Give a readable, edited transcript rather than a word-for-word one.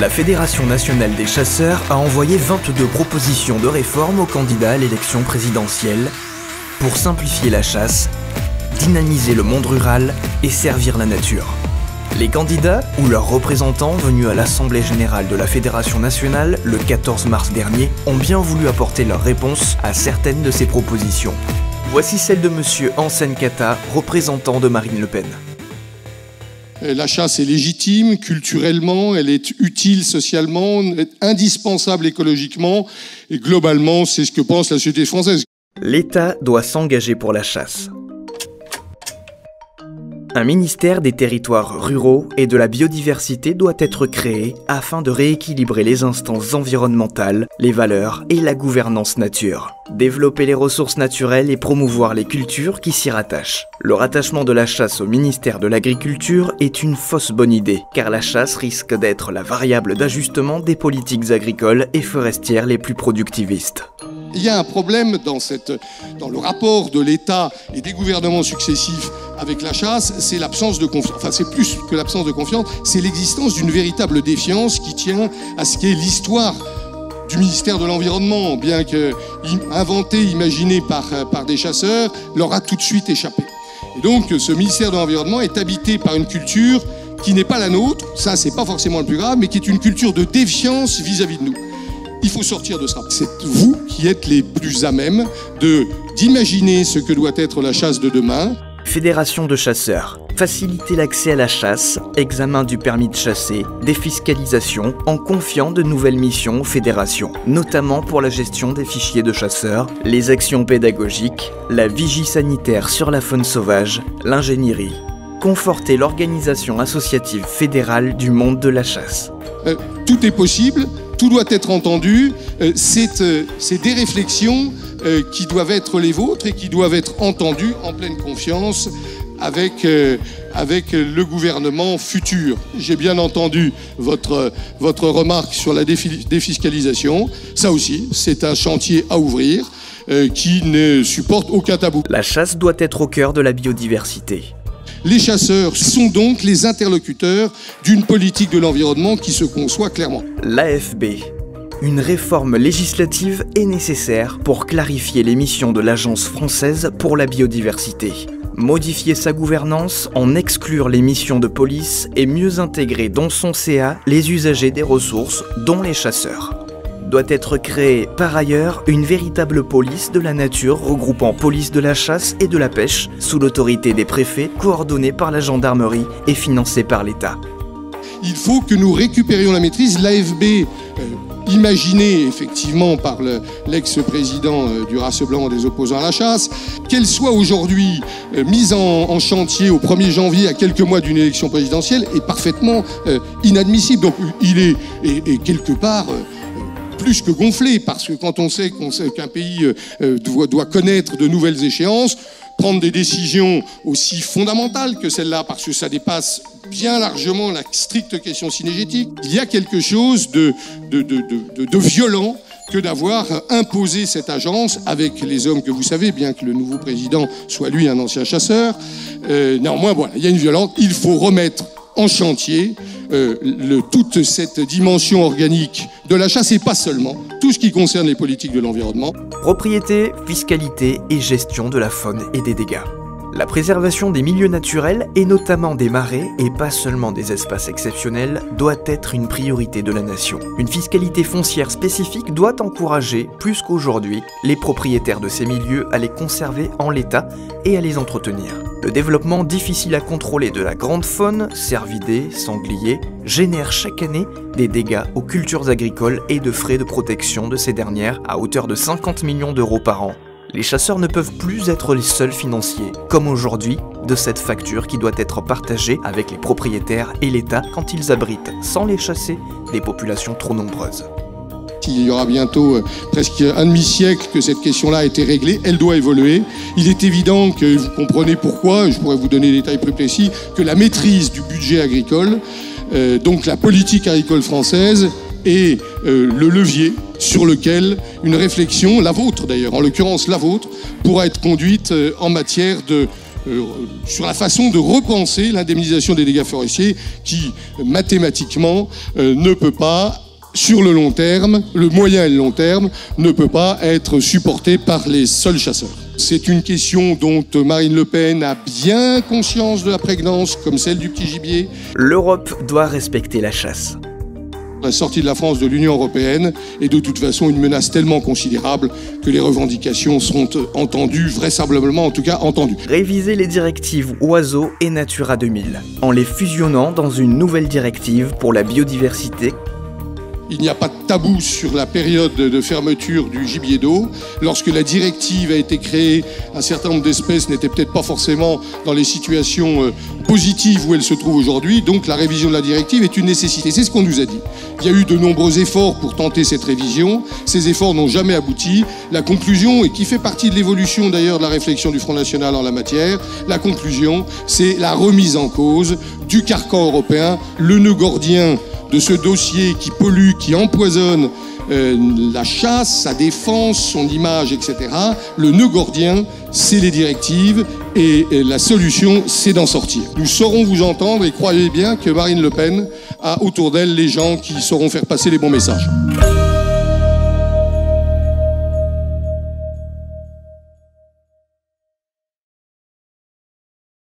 La Fédération nationale des chasseurs a envoyé 22 propositions de réforme aux candidats à l'élection présidentielle pour simplifier la chasse, dynamiser le monde rural et servir la nature. Les candidats ou leurs représentants venus à l'Assemblée générale de la Fédération nationale le 14 mars dernier ont bien voulu apporter leur réponse à certaines de ces propositions. Voici celle de M. Hansen Kata, représentant de Marine Le Pen. La chasse est légitime culturellement, elle est utile socialement, indispensable écologiquement et globalement, c'est ce que pense la société française. L'État doit s'engager pour la chasse. Un ministère des territoires ruraux et de la biodiversité doit être créé afin de rééquilibrer les instances environnementales, les valeurs et la gouvernance nature. Développer les ressources naturelles et promouvoir les cultures qui s'y rattachent. Le rattachement de la chasse au ministère de l'Agriculture est une fausse bonne idée, car la chasse risque d'être la variable d'ajustement des politiques agricoles et forestières les plus productivistes. Il y a un problème dans le rapport de l'État et des gouvernements successifs avec la chasse, c'est l'absence de confiance. Enfin, c'est plus que l'absence de confiance, c'est l'existence d'une véritable défiance qui tient à ce qu'est l'histoire du ministère de l'Environnement, bien que inventé, imaginé par des chasseurs, leur a tout de suite échappé. Et donc, ce ministère de l'Environnement est habité par une culture qui n'est pas la nôtre, ça c'est pas forcément le plus grave, mais qui est une culture de défiance vis-à-vis de nous. Il faut sortir de ça. C'est vous qui êtes les plus à même d'imaginer ce que doit être la chasse de demain. Fédération de chasseurs. Faciliter l'accès à la chasse, examen du permis de chasser, défiscalisation, en confiant de nouvelles missions aux fédérations, notamment pour la gestion des fichiers de chasseurs, les actions pédagogiques, la vigie sanitaire sur la faune sauvage, l'ingénierie. Conforter l'organisation associative fédérale du monde de la chasse. Tout est possible. Tout doit être entendu, c'est des réflexions qui doivent être les vôtres et qui doivent être entendues en pleine confiance avec le gouvernement futur. J'ai bien entendu votre remarque sur la défiscalisation. Ça aussi, c'est un chantier à ouvrir qui ne supporte aucun tabou. La chasse doit être au cœur de la biodiversité. Les chasseurs sont donc les interlocuteurs d'une politique de l'environnement qui se conçoit clairement. L'AFB. Une réforme législative est nécessaire pour clarifier les missions de l'Agence française pour la biodiversité. Modifier sa gouvernance, en exclure les missions de police et mieux intégrer dans son CA les usagers des ressources, dont les chasseurs. Doit être créée par ailleurs une véritable police de la nature regroupant police de la chasse et de la pêche sous l'autorité des préfets, coordonnée par la gendarmerie et financée par l'État. Il faut que nous récupérions la maîtrise. L'AFB, imaginée effectivement par l'ex-président du Rassemblement des opposants à la chasse, qu'elle soit aujourd'hui mise en chantier au 1er janvier à quelques mois d'une élection présidentielle est parfaitement inadmissible. Donc il est quelque part plus que gonflé, parce que quand on sait qu'un pays doit connaître de nouvelles échéances, prendre des décisions aussi fondamentales que celle-là, parce que ça dépasse bien largement la stricte question cynégétique, il y a quelque chose de violent que d'avoir imposé cette agence avec les hommes que vous savez, bien que le nouveau président soit lui un ancien chasseur. Néanmoins, voilà, il y a une violence. Il faut remettre en chantier toute cette dimension organique de la chasse et pas seulement, tout ce qui concerne les politiques de l'environnement. Propriété, fiscalité et gestion de la faune et des dégâts. La préservation des milieux naturels et notamment des marais et pas seulement des espaces exceptionnels doit être une priorité de la nation. Une fiscalité foncière spécifique doit encourager, plus qu'aujourd'hui, les propriétaires de ces milieux à les conserver en l'état et à les entretenir. Le développement difficile à contrôler de la grande faune, cervidés, sangliers, génère chaque année des dégâts aux cultures agricoles et de frais de protection de ces dernières à hauteur de 50 millions d'euros par an. Les chasseurs ne peuvent plus être les seuls financiers, comme aujourd'hui, de cette facture qui doit être partagée avec les propriétaires et l'État quand ils abritent, sans les chasser, des populations trop nombreuses. Il y aura bientôt presque un demi-siècle que cette question-là a été réglée, elle doit évoluer. Il est évident que vous comprenez pourquoi, je pourrais vous donner des détails plus précis, que la maîtrise du budget agricole, donc la politique agricole française, est le levier sur lequel une réflexion, la vôtre d'ailleurs, en l'occurrence la vôtre, pourra être conduite en matière sur la façon de repenser l'indemnisation des dégâts forestiers qui, mathématiquement, ne peut pas, sur le long terme, le moyen et le long terme, ne peut pas être supporté par les seuls chasseurs. C'est une question dont Marine Le Pen a bien conscience de la prégnance, comme celle du petit gibier. L'Europe doit respecter la chasse. La sortie de la France de l'Union européenne est de toute façon une menace tellement considérable que les revendications seront entendues, vraisemblablement en tout cas entendues. Réviser les directives Oiseaux et Natura 2000, en les fusionnant dans une nouvelle directive pour la biodiversité. Il n'y a pas de tabou sur la période de fermeture du gibier d'eau. Lorsque la directive a été créée, un certain nombre d'espèces n'étaient peut-être pas forcément dans les situations positives où elles se trouvent aujourd'hui. Donc la révision de la directive est une nécessité. C'est ce qu'on nous a dit. Il y a eu de nombreux efforts pour tenter cette révision. Ces efforts n'ont jamais abouti. La conclusion, et qui fait partie de l'évolution d'ailleurs de la réflexion du Front National en la matière, la conclusion, c'est la remise en cause du carcan européen, le nœud gordien de ce dossier qui pollue, qui empoisonne la chasse, sa défense, son image, etc. Le nœud gordien, c'est les directives et la solution, c'est d'en sortir. Nous saurons vous entendre et croyez bien que Marine Le Pen a autour d'elle les gens qui sauront faire passer les bons messages.